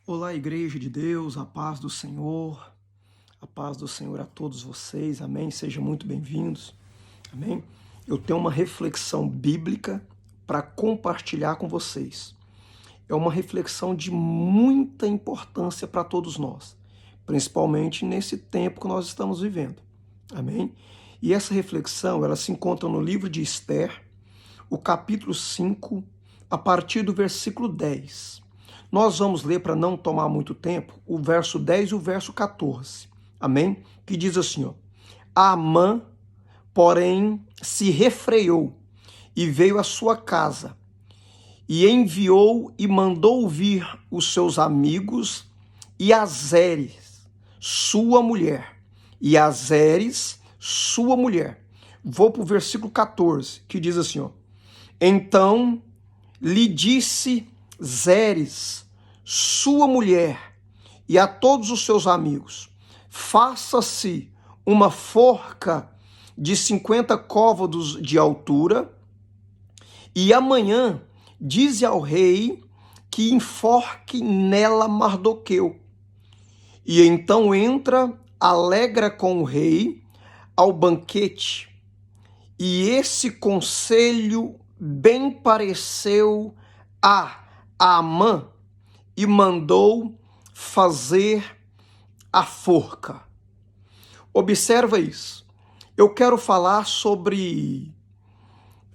Olá, Igreja de Deus, a paz do Senhor a todos vocês, amém? Sejam muito bem-vindos, amém? Eu tenho uma reflexão bíblica para compartilhar com vocês. É uma reflexão de muita importância para todos nós, principalmente nesse tempo que nós estamos vivendo, amém? E essa reflexão, ela se encontra no livro de Esther, o capítulo 5, a partir do versículo 10. Nós vamos ler, para não tomar muito tempo, o verso 10 e o verso 14, amém? Que diz assim, ó: Amã, porém, se refreou e veio à sua casa, e enviou e mandou vir os seus amigos e Azeres, sua mulher, e Azeres, sua mulher. Vou para o versículo 14, que diz assim, ó: Então lhe disse Zeres, sua mulher, e a todos os seus amigos: faça-se uma forca de 50 côvados de altura, e amanhã dize ao rei que enforque nela Mardoqueu. E então entra, alegra com o rei ao banquete. E esse conselho bem pareceu a Amã, e mandou fazer a forca. Observa isso. Eu quero falar sobre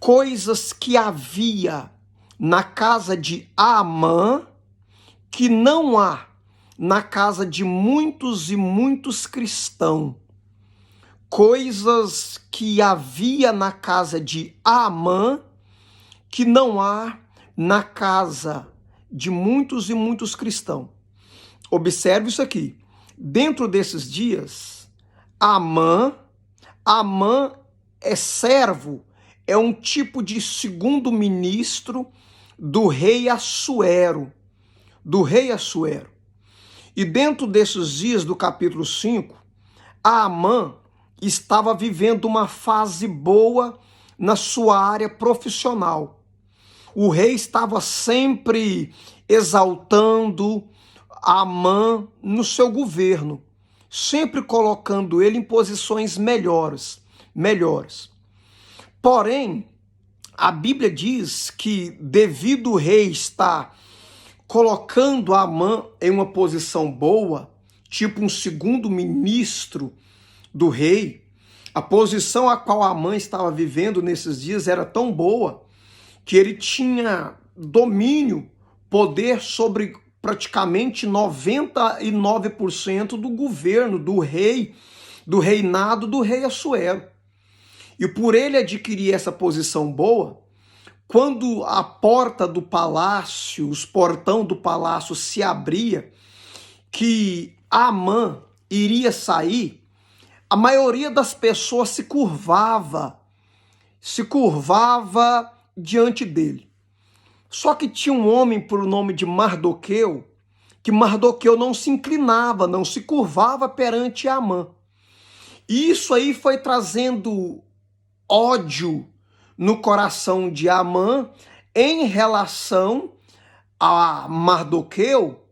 coisas que havia na casa de Amã que não há na casa de muitos e muitos cristãos. Coisas que havia na casa de Amã que não há na casa de muitos e muitos cristãos. Observe isso aqui. Dentro desses dias, Amã é servo, é um tipo de segundo ministro do rei Assuero. E dentro desses dias do capítulo 5, Amã estava vivendo uma fase boa na sua área profissional. O rei estava sempre exaltando Amã no seu governo, sempre colocando ele em posições melhores. Porém, a Bíblia diz que, devido o rei estar colocando Amã em uma posição boa, tipo um segundo ministro do rei, a posição a qual Amã estava vivendo nesses dias era tão boa que ele tinha domínio, poder sobre praticamente 99% do governo, do reinado do rei Assuero. E por ele adquirir essa posição boa, quando a porta do palácio, os portão do palácio se abria, que Amã iria sair, a maioria das pessoas se curvava diante dele. Só que tinha um homem por nome de Mardoqueu, que Mardoqueu não se inclinava, não se curvava perante Amã. E isso aí foi trazendo ódio no coração de Amã em relação a Mardoqueu,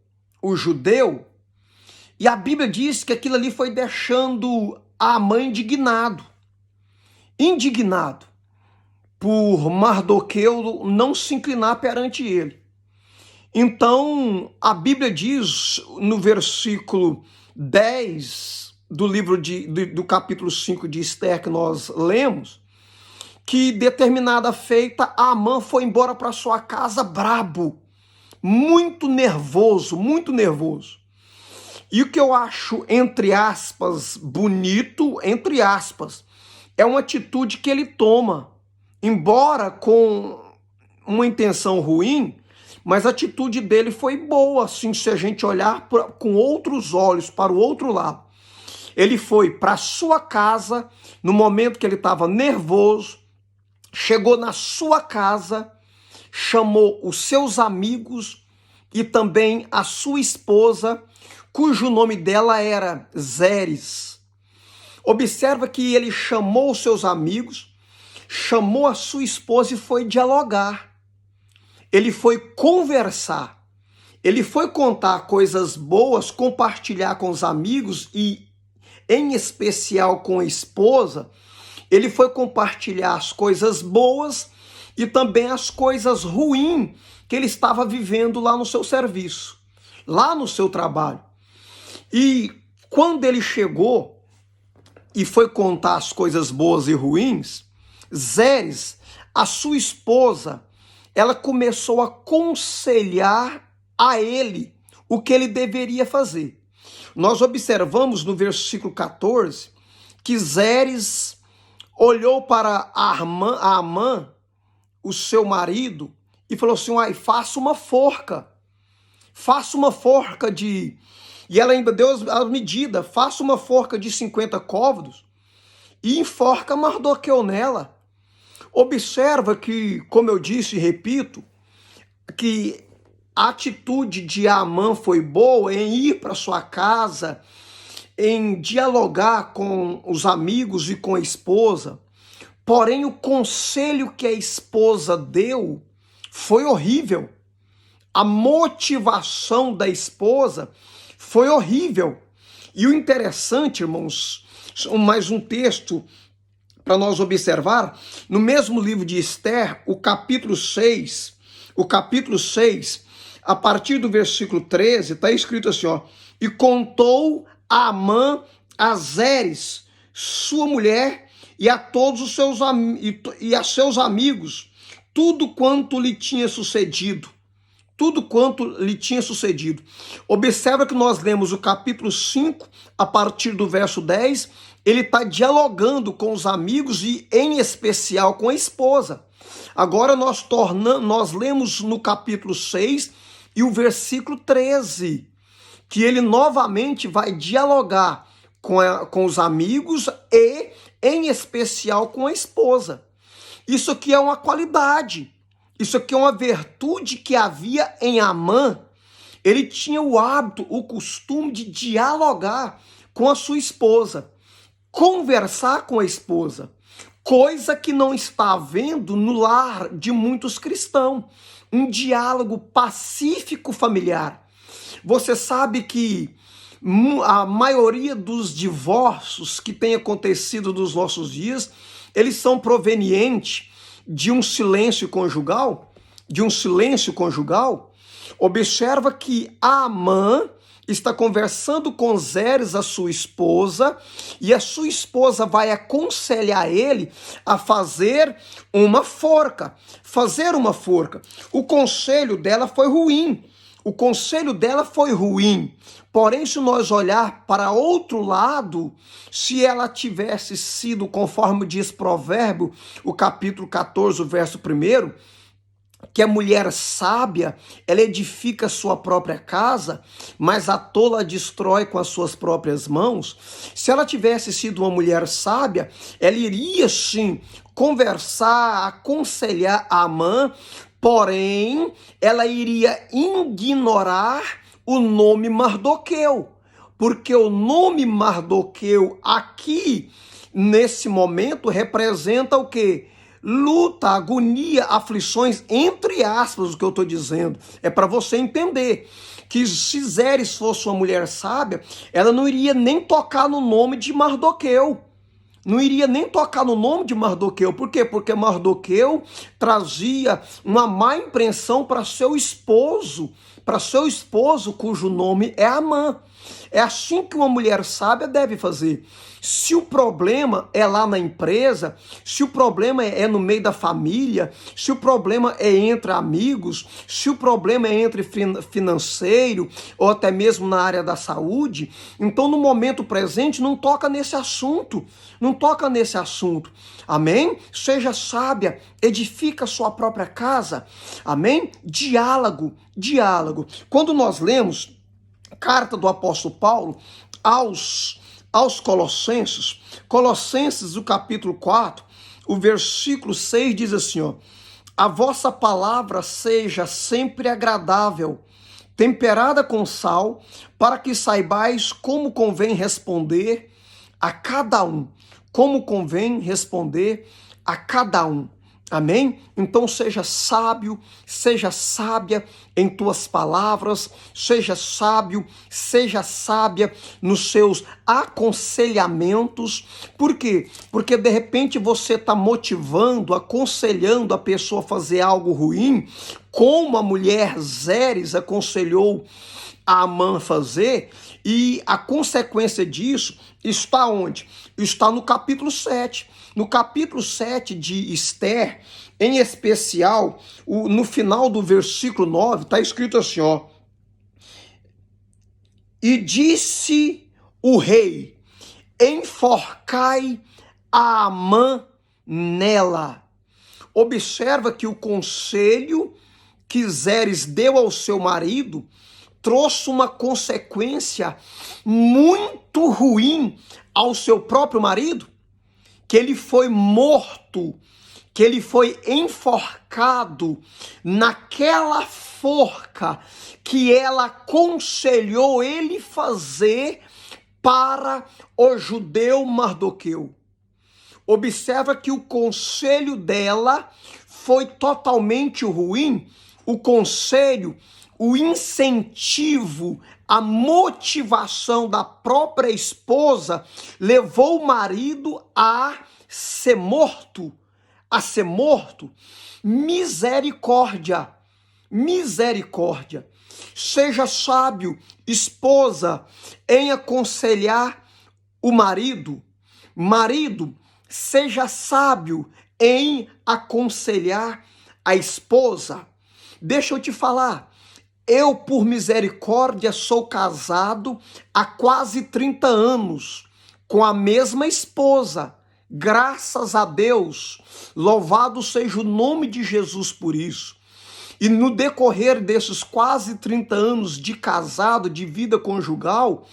o judeu. E a Bíblia diz que aquilo ali foi deixando Amã indignado por Mardoqueu não se inclinar perante ele. Então, a Bíblia diz no versículo 10 do livro do capítulo 5 de Esther, que nós lemos, que determinada feita, Amã foi embora para sua casa brabo, muito nervoso. E o que eu acho, entre aspas, bonito, entre aspas, é uma atitude que ele toma, embora com uma intenção ruim, mas a atitude dele foi boa, assim, se a gente olhar com outros olhos para o outro lado. Ele foi para sua casa, no momento que ele estava nervoso, chegou na sua casa, chamou os seus amigos e também a sua esposa, cujo nome dela era Zeres. Observa que ele chamou os seus amigos, chamou a sua esposa e foi dialogar. Ele foi conversar. ele foi contar coisas boas, compartilhar com os amigos e, em especial, com a esposa. Ele foi compartilhar as coisas boas e também as coisas ruins que ele estava vivendo lá no seu serviço, lá no seu trabalho. E quando ele chegou e foi contar as coisas boas e ruins, Zeres, a sua esposa, ela começou a aconselhar a ele o que ele deveria fazer. Nós observamos no versículo 14 que Zeres olhou para Amã, o seu marido, e falou assim: "Ai, faça uma forca de..." E ela ainda deu a medida: faça uma forca de 50 côvados e enforca Mardoqueu nela. Observa que, como eu disse e repito, que a atitude de Amã foi boa em ir para sua casa, em dialogar com os amigos e com a esposa. Porém, o conselho que a esposa deu foi horrível. A motivação da esposa foi horrível. E o interessante, irmãos, mais um texto para nós observar, no mesmo livro de Esther, o capítulo 6, a partir do versículo 13, está escrito assim, ó: "E contou a Amã a Zeres, sua mulher, e a todos os seus e a seus amigos, tudo quanto lhe tinha sucedido." Tudo quanto lhe tinha sucedido. Observa que nós lemos o capítulo 5, a partir do verso 10, ele está dialogando com os amigos e, em especial, com a esposa. Agora nós lemos no capítulo 6 e o versículo 13, que ele novamente vai dialogar com os amigos e, em especial, com a esposa. Isso aqui é uma qualidade. Isso aqui é uma virtude que havia em Amã. Ele tinha o hábito, o costume de dialogar com a sua esposa, conversar com a esposa, coisa que não está havendo no lar de muitos cristãos. Um diálogo pacífico familiar. Você sabe que a maioria dos divórcios que tem acontecido nos nossos dias, eles são provenientes de um silêncio conjugal, Observa que Amã está conversando com Zeres, a sua esposa, e a sua esposa vai aconselhar ele a fazer uma forca. O conselho dela foi ruim. Porém, se nós olhar para outro lado, se ela tivesse sido, conforme diz Provérbio, o capítulo 14, o verso 1, que a mulher sábia, ela edifica sua própria casa, mas a tola destrói com as suas próprias mãos. Se ela tivesse sido uma mulher sábia, ela iria sim conversar, aconselhar Amã, porém, ela iria ignorar o nome Mardoqueu, porque o nome Mardoqueu aqui, nesse momento, representa o quê? Luta, agonia, aflições, entre aspas, o que eu estou dizendo. É para você entender que se Zeres fosse uma mulher sábia, ela não iria nem tocar no nome de Mardoqueu. Por quê? Porque Mardoqueu trazia uma má impressão para seu esposo, cujo nome é Amã. É assim que uma mulher sábia deve fazer. Se o problema é lá na empresa, se o problema é no meio da família, se o problema é entre amigos, se o problema é entre financeiro ou até mesmo na área da saúde, então no momento presente não toca nesse assunto. Amém? Seja sábia, edifica a sua própria casa. Amém? Diálogo. Quando nós lemos carta do apóstolo Paulo aos Colossenses, o capítulo 4, o versículo 6 diz assim, ó: "A vossa palavra seja sempre agradável, temperada com sal, para que saibais como convém responder a cada um." Amém? Então seja sábio, seja sábia em tuas palavras, seja sábio, seja sábia nos seus aconselhamentos. Por quê? Porque de repente você está motivando, aconselhando a pessoa a fazer algo ruim, como a mulher Zeres aconselhou a Amã fazer, e a consequência disso está onde? Está no capítulo 7. No capítulo 7 de Esther, em especial, no final do versículo 9, está escrito assim, ó. E disse o rei, enforcai a Amã nela. Observa que o conselho que Zeres deu ao seu marido trouxe uma consequência muito ruim ao seu próprio marido, que ele foi morto, que ele foi enforcado naquela forca que ela aconselhou ele fazer para o judeu Mardoqueu. Observa que o conselho dela foi totalmente ruim, o conselho, o incentivo, a motivação da própria esposa levou o marido a ser morto, Misericórdia, misericórdia. Seja sábio, esposa, em aconselhar o marido. Marido, seja sábio em aconselhar a esposa. Deixa eu te falar, eu, por misericórdia, sou casado há quase 30 anos com a mesma esposa. Graças a Deus, louvado seja o nome de Jesus por isso. E no decorrer desses quase 30 anos de casado, de vida conjugal,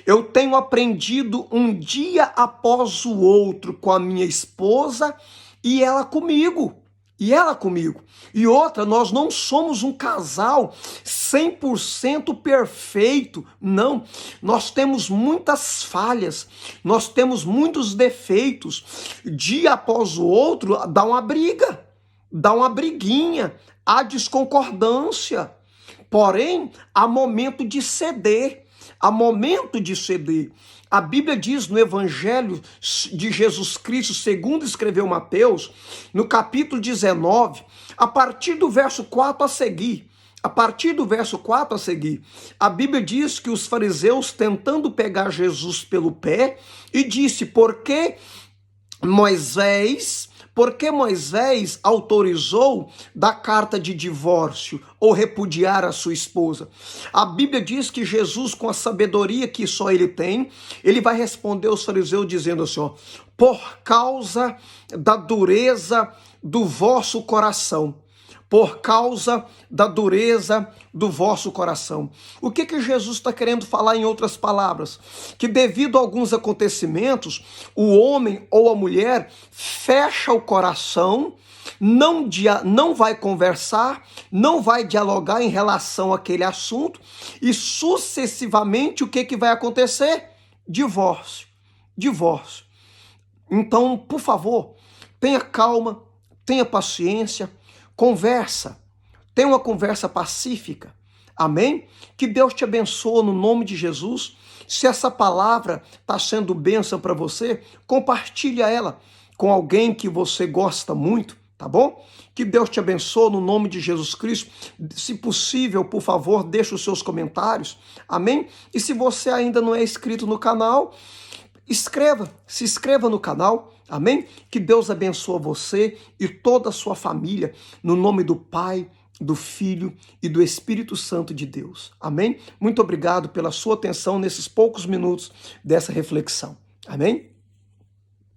eu tenho aprendido um dia após o outro com a minha esposa e ela comigo. E outra, nós não somos um casal 100% perfeito, não. Nós temos muitas falhas, nós temos muitos defeitos. Dia após o outro, dá uma briga, dá uma briguinha, há desconcordância. Porém, há momento de ceder, há momento de ceder. A Bíblia diz no Evangelho de Jesus Cristo, segundo escreveu Mateus, no capítulo 19, a partir do verso 4 a seguir, a Bíblia diz que os fariseus tentando pegar Jesus pelo pé e disse, por que Moisés autorizou dar carta de divórcio ou repudiar a sua esposa? A Bíblia diz que Jesus, com a sabedoria que só ele tem, ele vai responder aos fariseus dizendo assim, ó, por causa da dureza do vosso coração. Por causa da dureza do vosso coração. O que Jesus está querendo falar em outras palavras? Que devido a alguns acontecimentos, o homem ou a mulher fecha o coração, não vai conversar, não vai dialogar em relação àquele assunto e sucessivamente o que vai acontecer? Divórcio. Então, por favor, tenha calma, tenha paciência, conversa, tenha uma conversa pacífica, amém? Que Deus te abençoe no nome de Jesus. Se essa palavra está sendo bênção para você, compartilha ela com alguém que você gosta muito, tá bom? Que Deus te abençoe no nome de Jesus Cristo. Se possível, por favor, deixe os seus comentários, amém? E se você ainda não é inscrito no canal, se inscreva no canal, amém? Que Deus abençoe você e toda a sua família, no nome do Pai, do Filho e do Espírito Santo de Deus, amém? Muito obrigado pela sua atenção nesses poucos minutos dessa reflexão, amém?